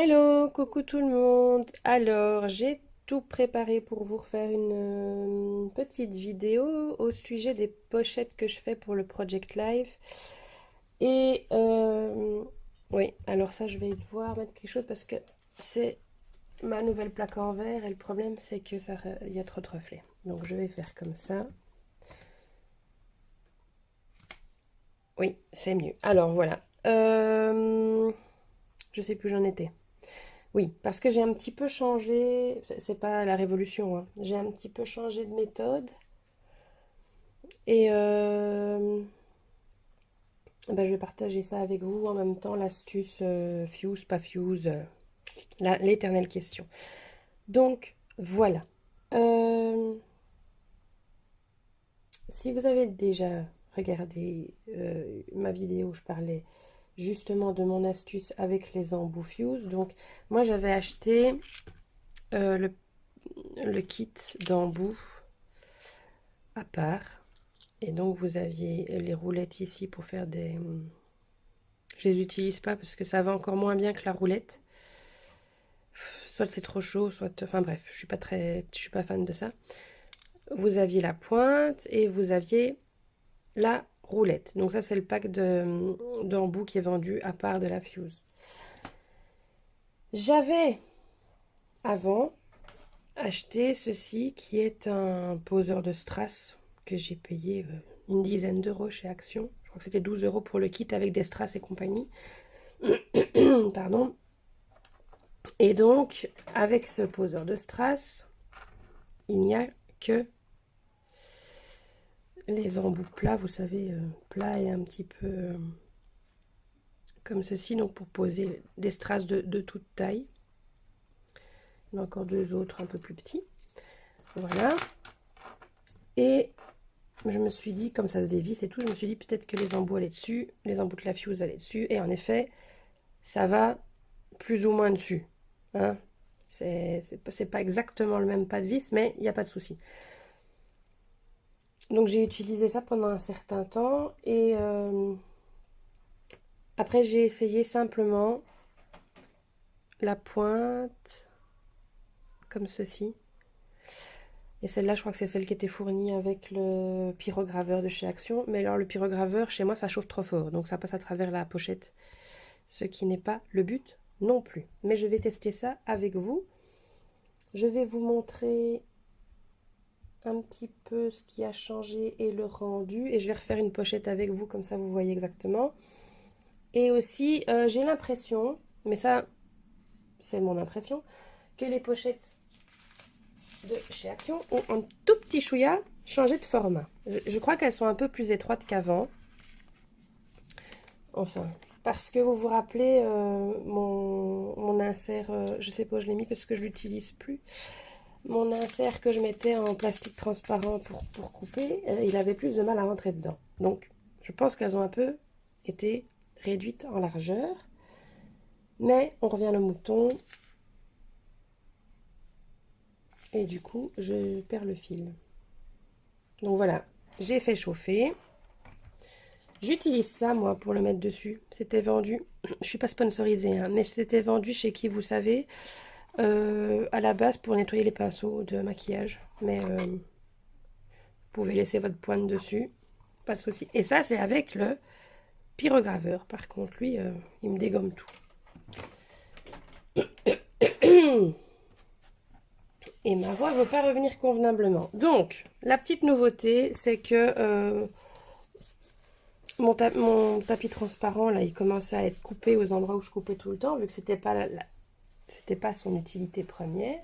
Hello, coucou tout le monde. Alors, j'ai tout préparé pour vous refaire une petite vidéo au sujet des pochettes que je fais pour le Project Live. Et oui, alors ça, je vais devoir mettre quelque chose parce que c'est ma nouvelle plaque en verre et le problème, c'est que il y a trop de reflets. Donc, je vais faire comme ça. Oui, c'est mieux. Alors, voilà. Je sais plus où j'en étais. Oui, parce que j'ai un petit peu changé, c'est pas la révolution, hein. J'ai un petit peu changé de méthode et ben, je vais partager ça avec vous en même temps, l'astuce fuse, pas fuse, l'éternelle question. Donc voilà. Euh, Si vous avez déjà regardé ma vidéo où je parlais justement de mon astuce avec les embouts fuse, donc moi j'avais acheté euh, le, le kit d'embouts à part. Et donc vous aviez les roulettes ici pour faire des... Je les utilise pas parce que ça va encore moins bien que la roulette. Soit c'est trop chaud, soit... Enfin bref, je suis pas fan de ça. Vous aviez la pointe et vous aviez la roulette. Donc ça c'est le pack d'embouts qui est vendu à part de la fuse. J'avais avant acheté ceci qui est un poseur de strass que j'ai payé une dizaine d'euros chez Action. Je crois que c'était 12 euros pour le kit avec des strass et compagnie. Pardon. Et donc, avec ce poseur de strass, il n'y a que les embouts plats, vous savez, plats et un petit peu comme ceci, donc pour poser des strass de toute taille. Il y en a encore deux autres un peu plus petits. Voilà. Et je me suis dit, comme ça se dévisse et tout, je me suis dit peut-être que les embouts allaient dessus, les embouts de la fuse allaient dessus. Et en effet, ça va plus ou moins dessus. Hein, c'est pas exactement le même pas de vis, mais il n'y a pas de souci. Donc j'ai utilisé ça pendant un certain temps et après j'ai essayé simplement la pointe comme ceci. Et celle-là, je crois que c'est celle qui était fournie avec le pyrograveur de chez Action. Mais alors le pyrograveur, chez moi, ça chauffe trop fort. Donc ça passe à travers la pochette. Ce qui n'est pas le but non plus. Mais je vais tester ça avec vous. Je vais vous montrer un petit peu ce qui a changé et le rendu. Et je vais refaire une pochette avec vous, comme ça vous voyez exactement. Et aussi, j'ai l'impression, mais ça, c'est mon impression, que les pochettes de chez Action ont un tout petit chouïa changé de format. Je crois qu'elles sont un peu plus étroites qu'avant. Enfin, parce que vous vous rappelez, mon insert, je sais pas où je l'ai mis parce que je l'utilise plus. Mon insert que je mettais en plastique transparent pour couper, il avait plus de mal à rentrer dedans. Donc, je pense qu'elles ont un peu été réduites en largeur. Mais on revient au mouton. Et du coup, je perds le fil. Donc voilà, j'ai fait chauffer. J'utilise ça, moi, pour le mettre dessus. C'était vendu, je suis pas sponsorisée, hein, mais c'était vendu chez qui, vous savez, à la base pour nettoyer les pinceaux de maquillage. Mais vous pouvez laisser votre pointe dessus, pas de souci. Et ça, c'est avec le pyrograveur. Par contre, lui, il me dégomme tout. Et ma voix ne veut pas revenir convenablement. Donc, la petite nouveauté, c'est que mon tapis transparent, là, il commençait à être coupé aux endroits où je coupais tout le temps, vu que c'était pas son utilité première.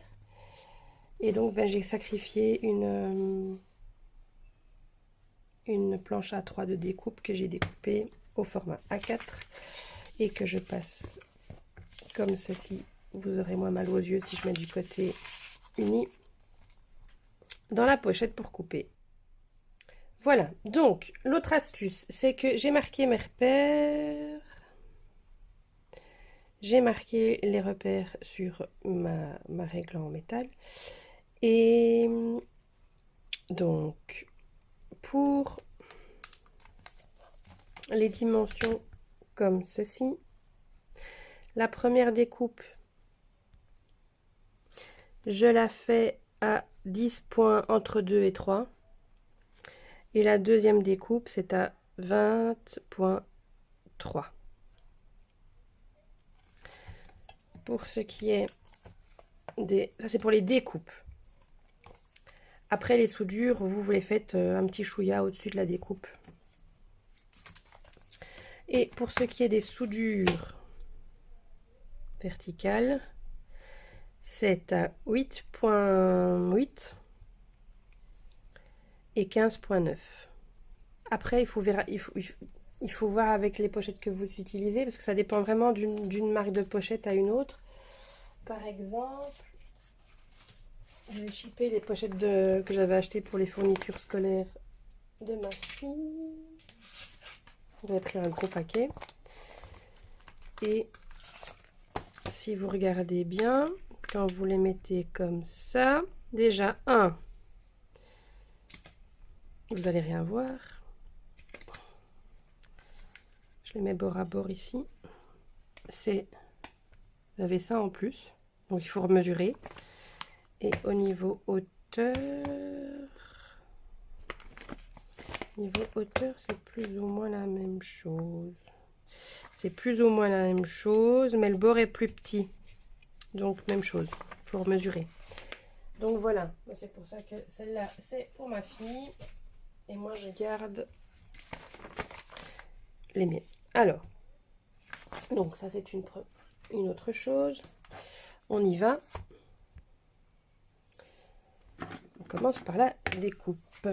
Et donc, ben, j'ai sacrifié une planche A3 de découpe que j'ai découpée au format A4 et que je passe comme ceci. Vous aurez moins mal aux yeux si je mets du côté uni dans la pochette pour couper. Voilà, donc l'autre astuce, c'est que j'ai marqué mes repères. J'ai marqué les repères sur ma règle en métal. Et donc, pour les dimensions comme ceci, la première découpe Je la fais à 10 points entre 2 et 3. Et la deuxième découpe, c'est à 20,3. Pour ce qui est des... Ça, c'est pour les découpes. Après, les soudures, vous les faites un petit chouïa au-dessus de la découpe. Et pour ce qui est des soudures verticales, c'est à 8,8 et 15,9. Après, il faut voir avec les pochettes que vous utilisez, parce que ça dépend vraiment d'une marque de pochette à une autre. Par exemple, je vais shipper les pochettes que j'avais achetées pour les fournitures scolaires de ma fille. J'avais pris un gros paquet. Et si vous regardez bien, quand vous les mettez comme ça, déjà, vous n'allez rien voir. Je les mets bord à bord ici. Vous avez ça en plus. Donc il faut remesurer. Et au niveau hauteur, c'est plus ou moins la même chose. C'est plus ou moins la même chose, mais le bord est plus petit. Donc même chose. Il faut remesurer. Donc voilà. C'est pour ça que celle-là, c'est pour ma fille. Et moi, je garde les miennes. Alors, donc ça, c'est une autre chose. On y va. On commence par la découpe.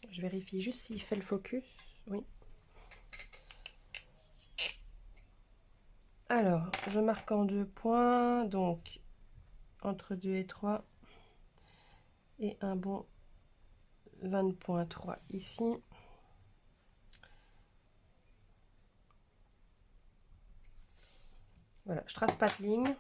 Je vérifie juste s'il fait le focus. Oui. Alors, je marque en 2 points. Donc, entre 2 et 3. Et un bon 20,3 ici. Voilà, je trace pas de ligne.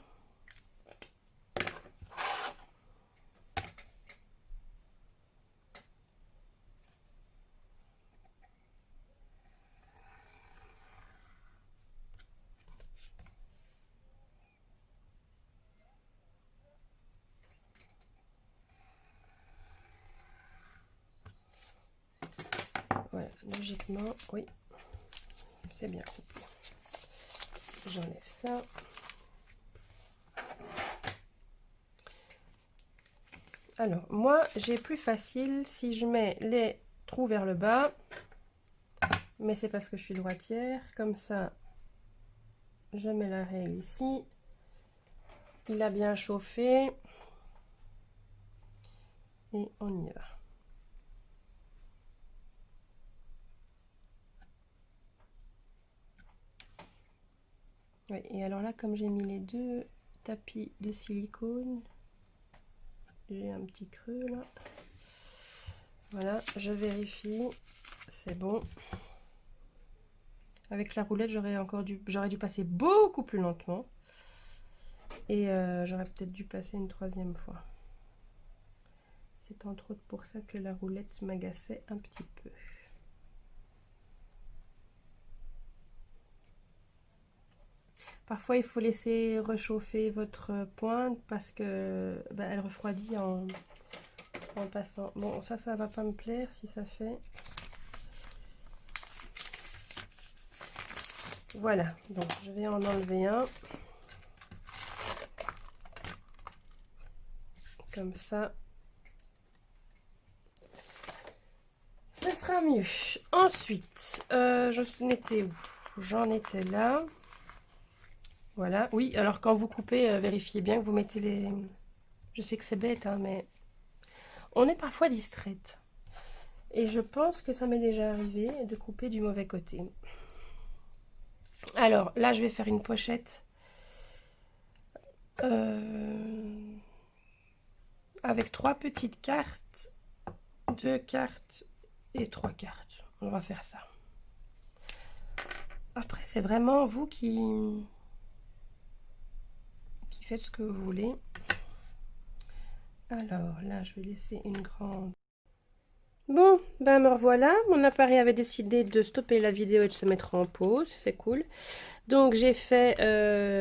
Voilà, logiquement, oui, c'est bien coupé. J'enlève ça. Alors, moi, j'ai plus facile si je mets les trous vers le bas. Mais c'est parce que je suis droitière. Comme ça, je mets la règle ici. Il a bien chauffé. Et on y va. Oui, et alors là, comme j'ai mis les deux tapis de silicone, j'ai un petit creux là. Voilà, je vérifie. C'est bon. Avec la roulette, j'aurais dû passer beaucoup plus lentement. Et j'aurais peut-être dû passer une 3e fois. C'est entre autres pour ça que la roulette m'agaçait un petit peu. Parfois, il faut laisser réchauffer votre pointe parce que elle refroidit en passant. Bon, ça va pas me plaire si ça fait. Voilà, donc je vais en enlever un. Comme ça. Ce sera mieux. Ensuite, j'en étais où? J'en étais là. Voilà, oui, alors quand vous coupez, vérifiez bien que vous mettez les... Je sais que c'est bête, hein, mais on est parfois distraite. Et je pense que ça m'est déjà arrivé de couper du mauvais côté. Alors, là, je vais faire une pochette avec 3 petites cartes, 2 cartes et 3 cartes. On va faire ça. Après, c'est vraiment vous qui faites ce que vous voulez. Alors là, je vais laisser une grande Bon, ben me revoilà. Mon appareil avait décidé de stopper la vidéo et de se mettre en pause. C'est cool. Donc j'ai fait,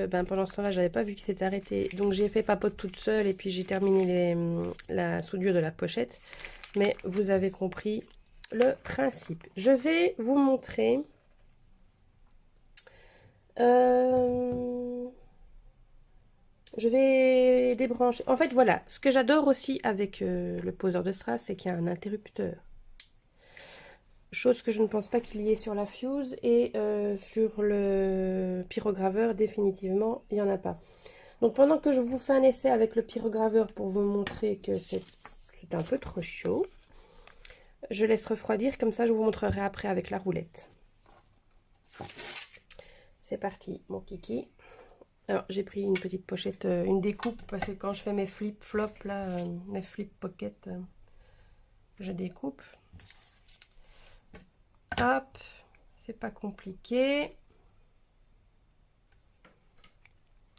ben pendant ce temps-là, j'avais pas vu qu'il s'était arrêté. Donc j'ai fait papote toute seule et puis j'ai terminé la soudure de la pochette. Mais vous avez compris le principe. Je vais vous montrer. Je vais débrancher. En fait, voilà. Ce que j'adore aussi avec le poseur de strass, c'est qu'il y a un interrupteur. Chose que je ne pense pas qu'il y ait sur la Fuse. Et sur le pyrograveur, définitivement, il n'y en a pas. Donc pendant que je vous fais un essai avec le pyrograveur pour vous montrer que c'est un peu trop chaud, je laisse refroidir. Comme ça, je vous montrerai après avec la roulette. C'est parti, mon kiki. Alors, j'ai pris une petite pochette, une découpe, parce que quand je fais mes flip-flops, là, mes flip-pockets, je découpe. Hop, c'est pas compliqué.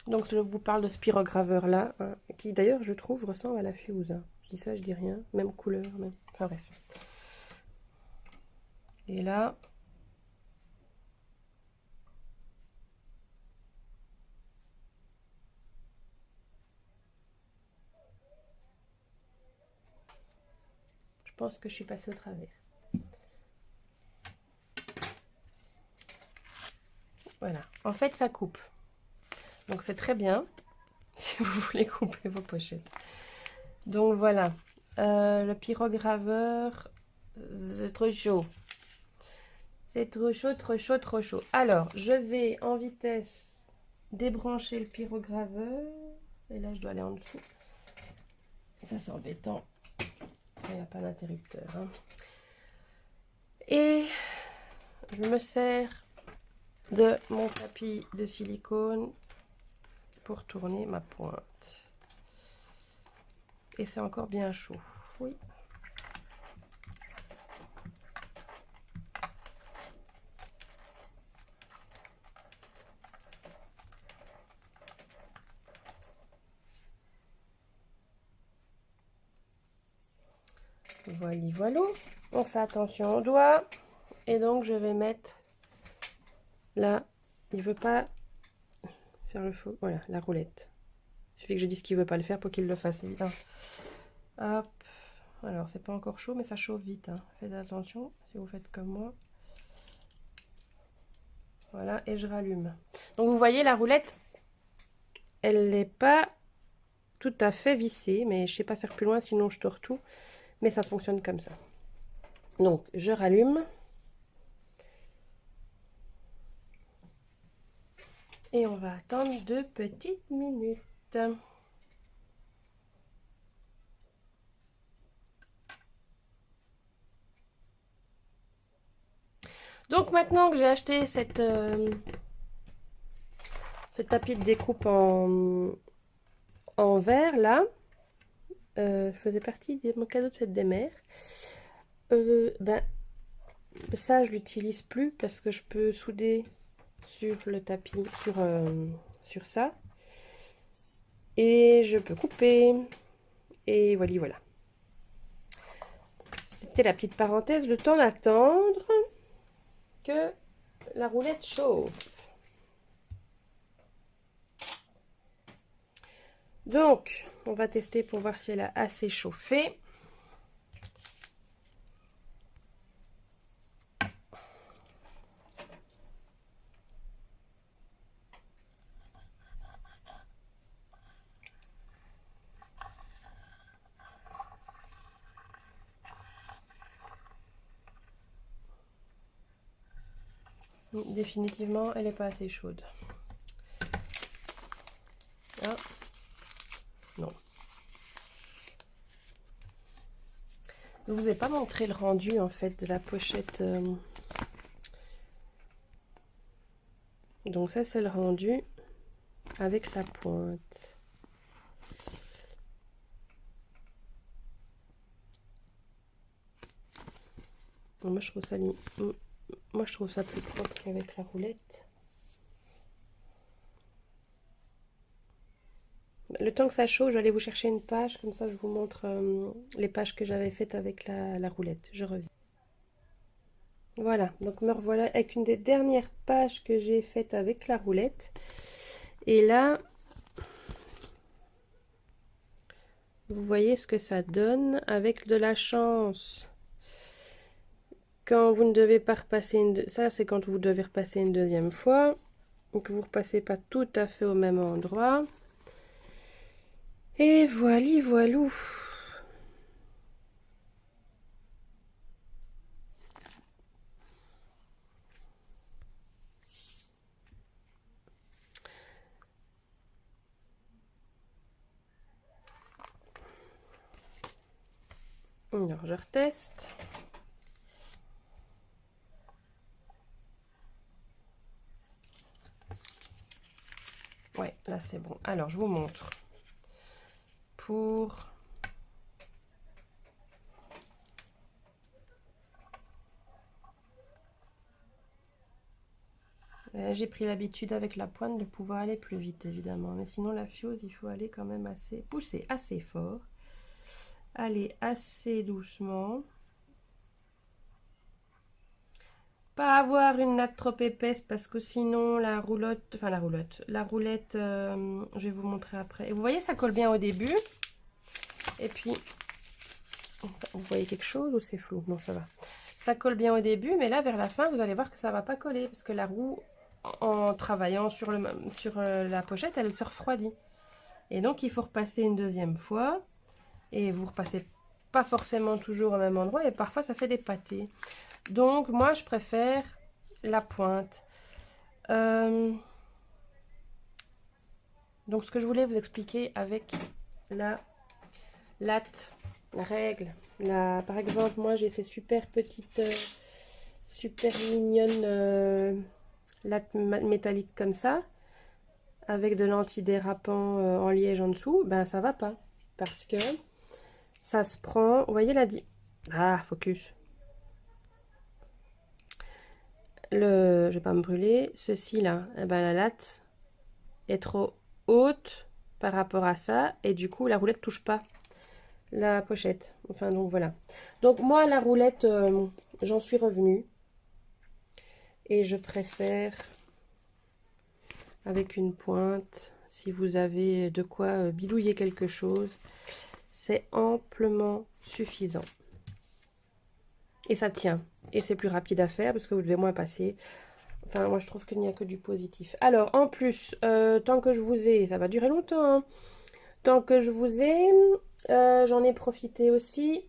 Donc, je vous parle de ce pyrograveur-là, hein, qui d'ailleurs, je trouve, ressemble à la Fuse. Hein. Je dis ça, je dis rien. Même couleur, même. Enfin, bref. Et là... je pense que je suis passée au travers. Voilà. En fait, ça coupe. Donc, c'est très bien si vous voulez couper vos pochettes. Donc, voilà. Le pyrograveur, c'est trop chaud. C'est trop chaud, trop chaud, trop chaud. Alors, je vais en vitesse débrancher le pyrograveur. Et là, je dois aller en dessous. Ça, c'est embêtant. Il n'y a pas d'interrupteur. Hein. Et je me sers de mon tapis de silicone pour tourner ma pointe. Et c'est encore bien chaud. Oui. Voilà, voilà. On fait attention aux doigts. Et donc, je vais mettre là. Il ne veut pas faire le faux. Voilà, la roulette. Il suffit que je dise qu'il ne veut pas le faire pour qu'il le fasse, évidemment. Hop. Alors, c'est pas encore chaud, mais ça chauffe vite. Hein. Faites attention si vous faites comme moi. Voilà, et je rallume. Donc, vous voyez, la roulette, elle n'est pas tout à fait vissée, mais je ne sais pas faire plus loin, sinon je tords tout. Mais ça fonctionne comme ça. Donc, je rallume. Et on va attendre 2 petites minutes. Donc maintenant que j'ai acheté ce tapis de découpe en verre là, faisait partie de mon cadeau de fête des mères. Ben, ça je l'utilise plus parce que je peux souder sur le tapis, sur ça. Et je peux couper. Et voilà, voilà. C'était la petite parenthèse, le temps d'attendre que la roulette chauffe. Donc, on va tester pour voir si elle a assez chauffé. Définitivement, elle n'est pas assez chaude. Ah, non. Je ne vous ai pas montré le rendu en fait de la pochette. Donc ça c'est le rendu avec la pointe. Bon, moi je trouve ça moi je trouve ça plus propre qu'avec la roulette. Le temps que ça chauffe, je vais aller vous chercher une page, comme ça je vous montre les pages que j'avais faites avec la roulette. Je reviens. Voilà, donc me revoilà avec une des dernières pages que j'ai faites avec la roulette. Et là, vous voyez ce que ça donne avec de la chance. Quand vous ne devez pas repasser ça c'est quand vous devez repasser une deuxième fois. Donc vous ne repassez pas tout à fait au même endroit. Et voilà, voilou. Alors je reteste. Ouais, là c'est bon. Alors je vous montre. Pour j'ai pris l'habitude avec la pointe de pouvoir aller plus vite évidemment, mais sinon la fuse il faut aller quand même assez, pousser assez fort, aller assez doucement, pas avoir une natte trop épaisse parce que sinon la roulotte, enfin la roulette, je vais vous montrer après. Et vous voyez ça colle bien au début, et puis vous voyez quelque chose ou c'est flou? Non ça va. Ça colle bien au début, mais là vers la fin vous allez voir que ça va pas coller parce que la roue en travaillant sur la pochette elle se refroidit. Et donc il faut repasser une deuxième fois. Et vous repassez pas forcément toujours au même endroit. Et parfois ça fait des pâtés. Donc moi je préfère la pointe. Donc ce que je voulais vous expliquer avec la latte, la règle. Par exemple moi j'ai ces super petites, super mignonnes lattes métalliques comme ça. Avec de l'antidérapant en liège en dessous, ben ça va pas. Parce que ça se prend, vous voyez là, ah, focus. Je vais pas me brûler. Ceci là, eh ben, la latte est trop haute par rapport à ça. Et du coup, la roulette touche pas la pochette. Enfin, donc voilà. Donc moi, la roulette, j'en suis revenue. Et je préfère avec une pointe. Si vous avez de quoi bidouiller quelque chose, c'est amplement suffisant. Et ça tient. Et c'est plus rapide à faire parce que vous devez moins passer. Enfin, moi, je trouve qu'il n'y a que du positif. Alors, en plus, tant que je vous ai... Ça va durer longtemps. Hein. Tant que je vous ai, j'en ai profité aussi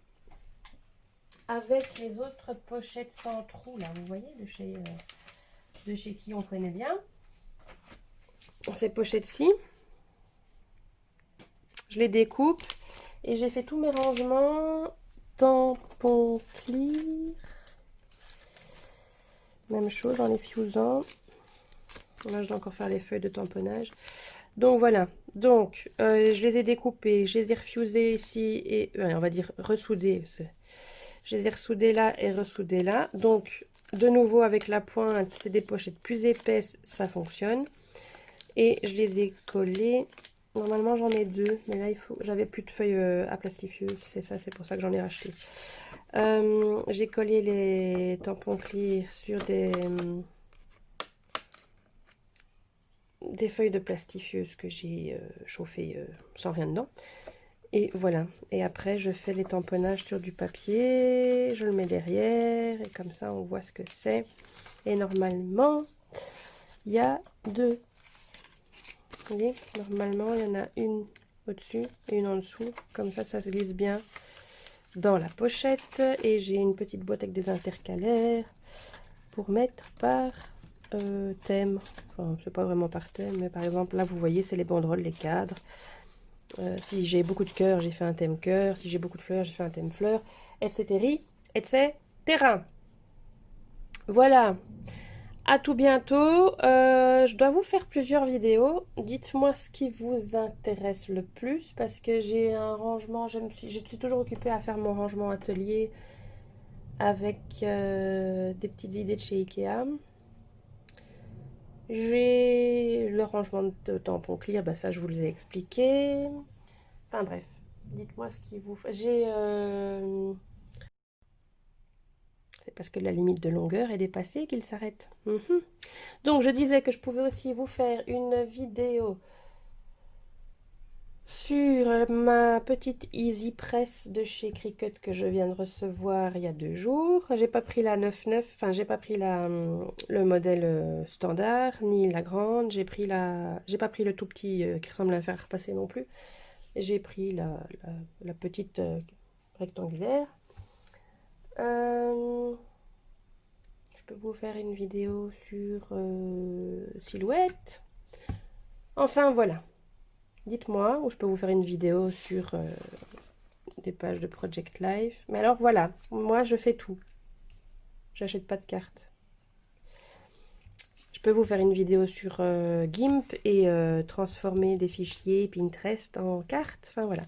avec les autres pochettes sans trou, là. Vous voyez, de chez qui on connaît bien. Ces pochettes-ci. Je les découpe. Et j'ai fait tous mes rangements. Tampons clear. Même chose en les fusant. Là, je dois encore faire les feuilles de tamponnage. Donc voilà. Donc, je les ai découpés. Je les ai refusés ici. Et on va dire ressoudés. Je les ai ressoudés là et ressoudés là. Donc, de nouveau avec la pointe, c'est des pochettes plus épaisses. Ça fonctionne. Et je les ai collés. Normalement, j'en ai deux. Mais là, j'avais plus de feuilles à plastifieuse. C'est ça, c'est pour ça que j'en ai racheté. J'ai collé les tampons clear sur des feuilles de plastifieuse que j'ai chauffées sans rien dedans. Et voilà. Et après, je fais les tamponnages sur du papier. Je le mets derrière. Et comme ça, on voit ce que c'est. Et normalement, il y a deux. Vous voyez, normalement, il y en a une au-dessus et une en dessous. Comme ça se glisse bien dans la pochette. Et j'ai une petite boîte avec des intercalaires pour mettre par thème. Enfin, c'est pas vraiment par thème, mais par exemple, là, vous voyez, c'est les banderoles, les cadres. Si j'ai beaucoup de cœurs, j'ai fait un thème cœur. Si j'ai beaucoup de fleurs, j'ai fait un thème fleurs, etc. etc. Voilà. À tout bientôt. Je dois vous faire plusieurs vidéos. Dites-moi ce qui vous intéresse le plus parce que j'ai un rangement. Je suis toujours occupée à faire mon rangement atelier avec des petites idées de chez Ikea. J'ai le rangement de tampons clear, bah ça je vous l'ai expliqué. Enfin bref, dites-moi ce qui vous fait. C'est parce que la limite de longueur est dépassée qu'il s'arrête. Donc je disais que je pouvais aussi vous faire une vidéo sur ma petite Easy Press de chez Cricut que je viens de recevoir il y a 2 jours. J'ai pas pris la 9,9, enfin j'ai pas pris le modèle standard, ni la grande, j'ai pas pris le tout petit qui ressemble à un fer repasser non plus. J'ai pris la petite rectangulaire. Euh, je peux vous faire une vidéo sur silhouette. Enfin voilà. Dites-moi, ou je peux vous faire une vidéo sur des pages de Project Life. Mais alors voilà, moi je fais tout. J'achète pas de cartes. Je peux vous faire une vidéo sur GIMP et transformer des fichiers Pinterest en cartes. Enfin voilà.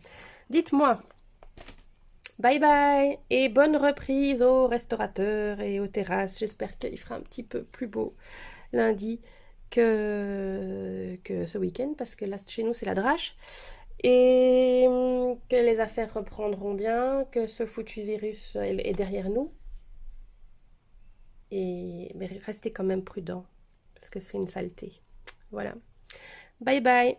Dites-moi. Bye bye et bonne reprise aux restaurateurs et aux terrasses. J'espère qu'il fera un petit peu plus beau lundi que ce week-end parce que là chez nous c'est la drache. Et que les affaires reprendront bien, que ce foutu virus est derrière nous. Mais restez quand même prudent, parce que c'est une saleté. Voilà. Bye bye.